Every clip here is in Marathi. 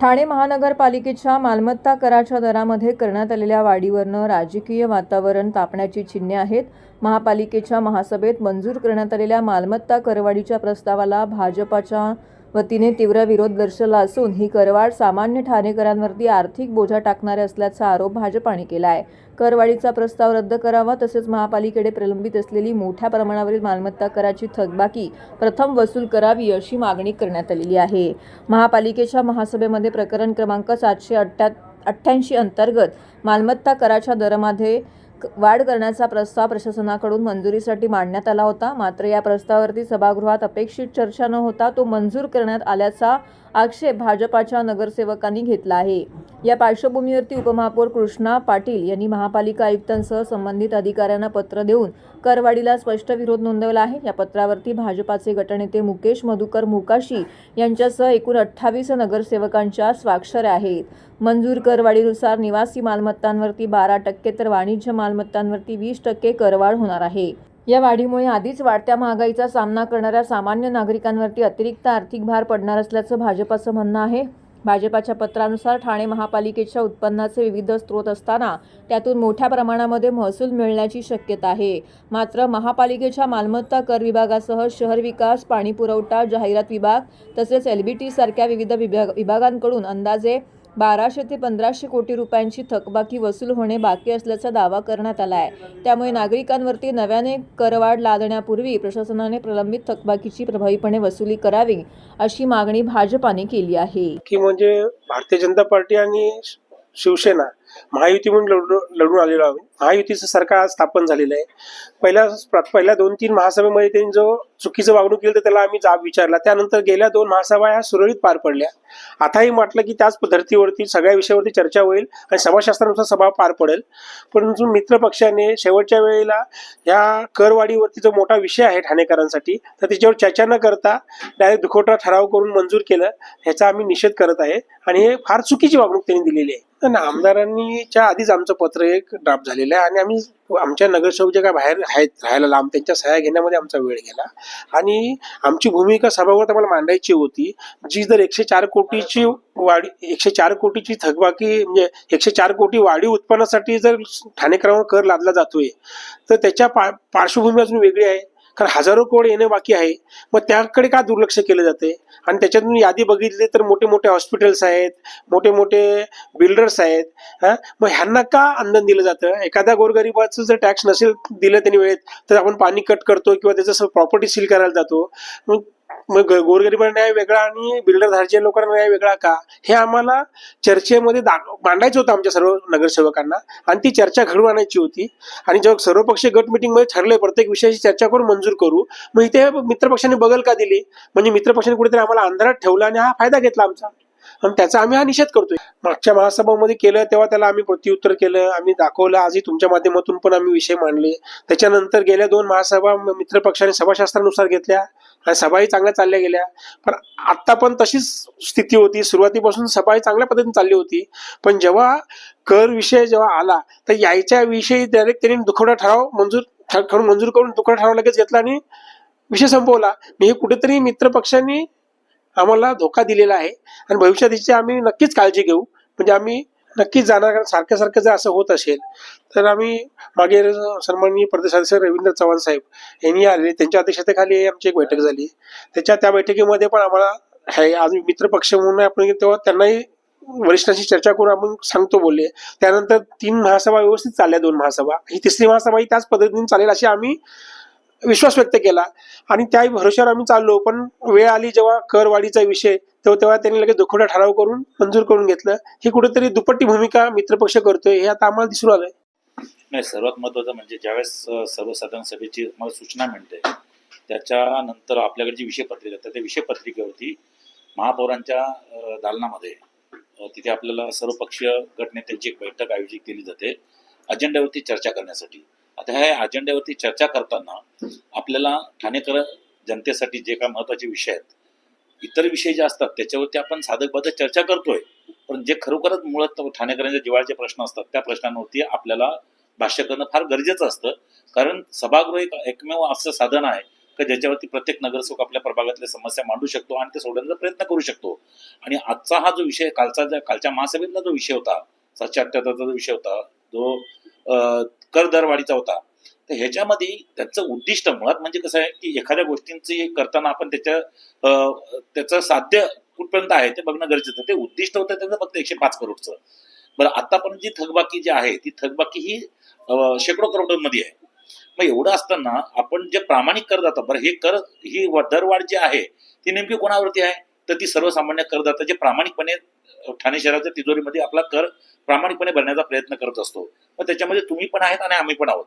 ठाणे महानगरपालिकेच्या मालमत्ता कराच्या दरामध्ये करण्यात आलेल्या वाढीवरनं राजकीय वातावरण तापण्याची चिन्हे आहेत. महापालिकेच्या महासभेत मंजूर करण्यात आलेल्या मालमत्ता करवाढीच्या प्रस्तावाला भाजपाच्या वतीने तीव्र विरोध दर्शवला असून ही करवाढ सामान्य ठाणेकरांवरती आर्थिक बोजा टाकणारे असल्याचा आरोप भाजपाने केला आहे. करवाढीचा प्रस्ताव रद्द करावा तसेच महापालिकेकडे प्रलंबित असलेली मोठ्या प्रमाणावरील मालमत्ता कराची थकबाकी प्रथम वसूल करावी अशी मागणी करण्यात आलेली आहे. महापालिकेच्या महासभेमध्ये प्रकरण क्रमांक 788 अंतर्गत मालमत्ता कराच्या दरामध्ये वाढ करण्याचा प्रस्ताव प्रशासनाकडून मंजुरीसाठी मांडण्यात आला होता. मात्र या प्रस्तावावरती सभागृहात अपेक्षित चर्चा न होता तो मंजूर करण्यात आल्याचा आक्षेप भाजपाच्या नगरसेवकांनी घेतला आहे. या पार्श्वभूमीवरती उपमहापौर कृष्णा पाटील यांनी महापालिका आयुक्तांसह संबंधित अधिकाऱ्यांना पत्र देऊन करवाढीला स्पष्ट विरोध नोंदवला आहे. या पत्रावरती भाजपाचे गटनेते मुकेश मधुकर मोकाशी यांच्यासह एकूण 28 नगरसेवकांच्या स्वाक्षऱ्या आहेत. मंजूर करवाढीनुसार निवासी मालमत्तांवरती 12% तर वाणिज्य मालमत्तांवरती 20% करवाढ होणार आहे. या वाढीमुळे आधीच वाढत्या महागाईचा सामना करणाऱ्या सामान्य नागरिकांवरती अतिरिक्त आर्थिक भार पडणार असल्याचं भाजपाचं म्हणणं आहे. भाजपाच्या पत्रानुसार ठाणे महापालिकेच्या उत्पन्नाचे विविध स्रोत असताना त्यातून मोठ्या प्रमाणामध्ये महसूल मिळण्याची शक्यता आहे. मात्र महापालिकेच्या मालमत्ता कर विभागासह शहर विकास, पाणीपुरवठा, जाहिरात विभाग तसेच LBT सारख्या विविध विभागांकडून अंदाजे 1200 ते 1500 कोटी रुपयांची थकबाकी वसूल होणे बाकी असल्याचा दावा करण्यात आला आहे. त्यामुळे नागरिकांवरती नव्याने करवाढ लादण्यापूर्वी प्रशासनाने प्रलंबित थकबाकीची प्रभावीपणे वसुली करावी अशी मागणी भाजपाने केली आहे. की म्हणजे भारतीय जनता पार्टी आणि शिवसेना महायुती म्हणून लढून आलेलो आहोत. महायुतीचं सरकार आज स्थापन झालेलं आहे. पहिल्या 2-3 महासभेमध्ये त्यांनी जो चुकीचं वागणूक केलं तर त्याला आम्ही जाब विचारला. त्यानंतर गेल्या 2 महासभा ह्या सुरळीत पार पडल्या. आताही म्हटलं की त्याच धर्तीवरती सगळ्या विषयावरती चर्चा होईल आणि सभाशास्त्रानुसार सभा पार पडेल. परंतु मित्र पक्षाने शेवटच्या वेळेला या करवाढीवरती जो मोठा विषय आहे ठाणेकरांसाठी तर त्याच्यावर चर्चा न करता डायरेक्ट दुखवटा ठराव करून मंजूर केलं. ह्याचा आम्ही निषेध करत आहे आणि हे फार चुकीची वागणूक त्यांनी दिलेली आहे. आमदारांनीच्या आधीच आमचं पत्र एक ड्राफ्ट झालेलं आहे आणि आम्ही आमच्या नगरसेवक जे काय बाहेर आहेत राहायला लांब त्यांच्या सह्या घेण्यामध्ये आमचा वेळ गेला आणि आमची भूमिका सभागृहात आम्हाला मांडायची होती. जी जर 104 कोटीची वाढी 104 कोटीची थकबाकी म्हणजे 104 कोटी वाढीव उत्पन्नासाठी जर ठाणेकरांवर कर लादला जातोय तर त्याच्या पार्श्वभूमी अजून वेगळी आहे. कारण हजारो करोड येणे बाकी आहे. मग त्याकडे का दुर्लक्ष केलं जाते आणि त्याच्यातून यादी बघितली तर मोठे मोठे हॉस्पिटल्स आहेत, मोठे मोठे बिल्डर्स आहेत. मग ह्यांना का अंधन दिलं जातं? एखाद्या गोरगरिबाचं जर टॅक्स नसेल दिलं त्यांनी वेळेत तर आपण पाणी कट करतो किंवा त्याचं प्रॉपर्टी सील करायला जातो. मग गोरगरिबांना न्याय वेगळा आणि बिल्डरधारच्या लोकांना न्याय वेगळा का? हे आम्हाला चर्चेमध्ये मांडायचं होतं आमच्या सर्व नगरसेवकांना आणि ती चर्चा घडवून आणायची होती. आणि जेव्हा सर्वपक्षीय गट मीटिंगमध्ये ठरले प्रत्येक विषयाची चर्चा करून मंजूर करू, मग इथे मित्रपक्षाने बगल का दिली? म्हणजे मित्रपक्षाने कुठेतरी आम्हाला अंधारात ठेवला आणि हा फायदा घेतला आमचा आणि त्याचा आम्ही हा निषेध करतोय. मागच्या महासभामध्ये केलं तेव्हा त्याला आम्ही प्रत्युत्तर केलं, आम्ही दाखवलं. आजही तुमच्या माध्यमातून पण आम्ही विषय मांडले. त्याच्यानंतर गेल्या 2 महासभा मित्रपक्षाने सभाशास्त्रानुसार घेतल्या आणि सभाही चांगल्या चालल्या गेल्या. पण आता पण तशीच स्थिती होती. सुरुवातीपासून सभाही चांगल्या पद्धतीने चालली होती. पण जेव्हा कर विषय जेव्हा आला तर याच्या विषयी डायरेक्ट त्यांनी दुखवटा ठराव मंजूर करून दुखवटा ठराव लगेच घेतला आणि विषय संपवला. हे कुठेतरी मित्रपक्षांनी आम्हाला धोका दिलेला आहे आणि भविष्यात याची आम्ही नक्कीच काळजी घेऊ. म्हणजे आम्ही नक्कीच जाणार. कारण सारखं सारखं जर असं होत असेल तर आम्ही मागे सन्माननीय प्रदेश सदस्य रवींद्र चव्हाण साहेब यांनी आले, त्यांच्या अध्यक्षतेखाली आमची एक बैठक झाली. त्या बैठकीमध्ये पण आम्हाला आज मित्रपक्ष म्हणून आपण तेव्हा त्यांनाही वरिष्ठांशी चर्चा करून आपण सांगतो बोलले. त्यानंतर 3 महासभा व्यवस्थित चालल्या, 2 महासभा. ही 3री महासभा ही त्याच पद्धतीने चालेल अशी आम्ही विश्वास व्यक्त केला आणि त्या भरोश्यावर आम्ही चाललो. पण वेळ आली जेव्हा करवाढीचा विषय तेव्हा त्यांनी लगेच दुखवटा ठराव करून मंजूर करून घेतलं. ही कुठेतरी दुपट्टी भूमिका मित्रपक्ष करतोय हे आता आम्हाला दिसून आलंय. नाही, सर्वात महत्वाचं म्हणजे ज्यावेळेस सर्वसाधारण सभेची मला सूचना मिळते त्याच्यानंतर आपल्याकडे जी विषयपत्रिका असते त्या विषयपत्रिकेवरती महापौरांच्या दालनामध्ये तिथे आपल्याला सर्वपक्षीय गटनेत्यांची एक बैठक आयोजित केली जाते अजेंड्यावरती चर्चा करण्यासाठी. आता ह्या अजेंड्यावरती चर्चा करताना आपल्याला ठाणेकर जनतेसाठी जे काय महत्वाचे विषय आहेत, इतर विषय जे असतात त्याच्यावरती आपण साधकबाधक चर्चा करतोय. पण जे खरोखरच मुळात ठाणेकरांच्या जिव्हाळ्याचे प्रश्न असतात त्या प्रश्नांवरती आपल्याला भाष्य करणं फार गरजेचं असतं. कारण सभागृह एकमेव असं साधन आहे का ज्याच्यावरती प्रत्येक नगरसेवक आपल्या प्रभागातल्या समस्या मांडू शकतो आणि ते सोडवण्याचा प्रयत्न करू शकतो. आणि आजचा हा जो विषय कालच्या महासभेतला जो विषय होता, 778चा जो विषय होता, जो कर दरवाढीचा होता, तर ह्याच्यामध्ये त्यांचं उद्दिष्ट मुळात म्हणजे कसं आहे की एखाद्या गोष्टींची करताना आपण त्याचं साध्य कुठपर्यंत आहे ते बघणं गरजेचं. ते उद्दिष्ट होतं त्याचं फक्त 105 करोडचं. बरं, आतापर्यंत जी थकबाकी जी आहे ती थकबाकी ही शेकडो करोडांमध्ये आहे. मग एवढं असताना आपण जे प्रामाणिक करदाता, बरं हे ही दरवाढ जी आहे ती नेमकी कोणावरती आहे, तर ती सर्वसामान्य करदाता जे प्रामाणिकपणे ठाणे शहराच्या तिजोरीमध्ये आपला कर प्रामाणिकपणे भरण्याचा प्रयत्न करत असतो. मग त्याच्यामध्ये तुम्ही पण आहेत आणि आम्ही पण आहोत.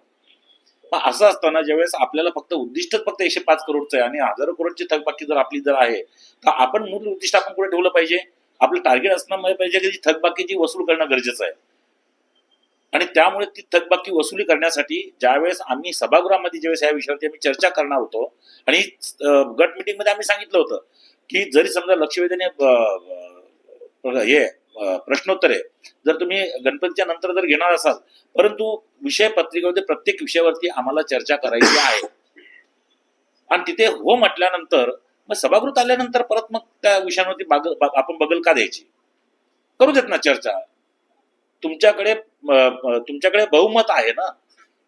मग असं असताना ज्यावेळेस आपल्याला उद्दिष्टच फक्त 105 करोडचं आहे आणि हजारो करोडची थकबाकी जर आपली आहे, तर आपण मूळ उद्दिष्ट आपण कुठे ठेवलं पाहिजे? आपलं टार्गेट असणं पाहिजे की थकबाकीची वसूल करणं गरजेचं आहे. आणि त्यामुळे ती थकबाकी वसुली करण्यासाठी ज्यावेळेस आम्ही सभागृहामध्ये ज्यावेळेस या विषयावरती आम्ही चर्चा करणार होतो आणि गट मीटिंग मध्ये आम्ही सांगितलं होतं की जरी समजा लक्षवेधीने प्रश्नोत्तरे जर तुम्ही गणपतीच्या नंतर जर घेणार असाल, परंतु विषय पत्रिकेमध्ये प्रत्येक विषयावरती आम्हाला चर्चा करायची आहे आणि तिथे हो म्हटल्यानंतर मग सभागृहात आल्यानंतर परत मग त्या विषयांवरती आपण बगल का द्यायची? करू देत ना चर्चा. तुमच्याकडे बहुमत आहे ना,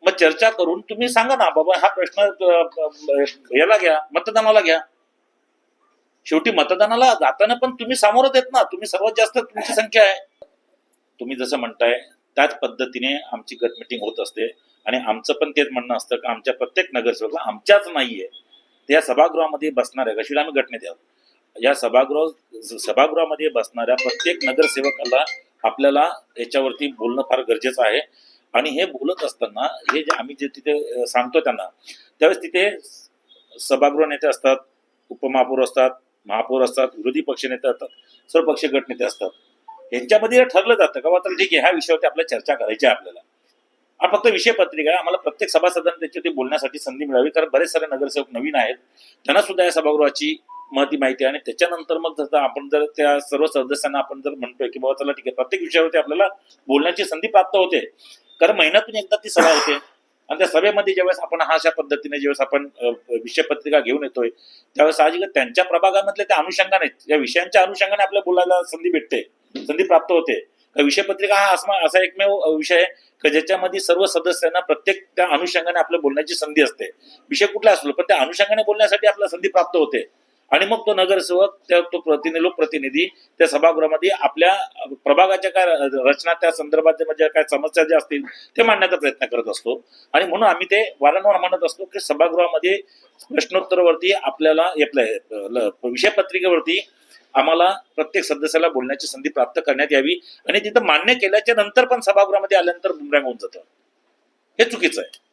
मग चर्चा करून तुम्ही सांगा ना बाबा हा प्रश्न याला घ्या, मतदानाला घ्या. शेवटी मतदानाला जाताना पण तुम्ही सामोरं देत ना, तुम्ही सर्वात जास्त तुमची संख्या आहे. तुम्ही जसं म्हणताय त्याच पद्धतीने आमची गट मिटिंग होत असते आणि आमचं पण तेच म्हणणं असतं की आमच्या प्रत्येक नगरसेवकला आमच्याच नाहीये त्या सभागृहामध्ये बसणाऱ्या कशी आम्ही गटनेते आहोत. या सभागृहामध्ये बसणाऱ्या प्रत्येक नगरसेवकाला आपल्याला याच्यावरती बोलणं फार गरजेचं आहे. आणि हे बोलत असताना हे जे आम्ही जे तिथे सांगतो त्यांना, त्यावेळेस तिथे सभागृह नेते असतात, उपमहापौर असतात, महापौर असतात, विरोधी पक्ष नेते असतात, सर्व पक्ष गटनेते असतात. यांच्यामध्ये ठरलं जातं का बाबा ठीक आहे ह्या विषयावरती आपल्याला चर्चा करायची आहे. आपल्याला हा फक्त विषय पत्रिका आहे. आम्हाला प्रत्येक सभासदांना त्याच्यावरती बोलण्यासाठी संधी मिळावी, कारण बरेच सारे नगरसेवक नवीन आहेत, त्यांना सुद्धा या सभागृहाची महती माहिती आहे. आणि त्याच्यानंतर मग जर आपण जर त्या सर्व सदस्यांना आपण जर म्हणतोय की बाबा चला ठीक आहे प्रत्येक विषयावरती आपल्याला बोलण्याची संधी प्राप्त होते, कारण महिन्यातून एकदा ती सभा होते आणि त्या सभेमध्ये ज्यावेळेस आपण अशा पद्धतीने ज्यावेळेस आपण विषय पत्रिका घेऊन येतोय त्यावेळेस साहजिकच त्यांच्या प्रभागामधले त्या अनुषंगाने या विषयांच्या अनुषंगाने आपल्याला बोलायला संधी प्राप्त होते. विषय पत्रिका हा असा एकमेव विषय आहे की ज्याच्यामध्ये सर्व सदस्यांना प्रत्येक त्या अनुषंगाने आपल्या बोलण्याची संधी असते. विषय कुठला असलो पण त्या अनुषंगाने बोलण्यासाठी आपल्याला संधी प्राप्त होते आणि मग तो नगरसेवक तो लोकप्रतिनिधी त्या सभागृहामध्ये आपल्या प्रभागाच्या काय रचना त्या संदर्भात म्हणजे काय समस्या ज्या असतील ते मांडण्याचा प्रयत्न करत असतो. आणि म्हणून आम्ही ते वारंवार म्हणत असतो की सभागृहामध्ये प्रश्नोत्तरावरती आपल्याला विषय पत्रिकेवरती आम्हाला प्रत्येक सदस्याला बोलण्याची संधी प्राप्त करण्यात यावी आणि तिथं मान्य केल्याच्या नंतर पण सभागृहामध्ये आल्यानंतर बुमरँग होऊन जातं, हे चुकीचं आहे.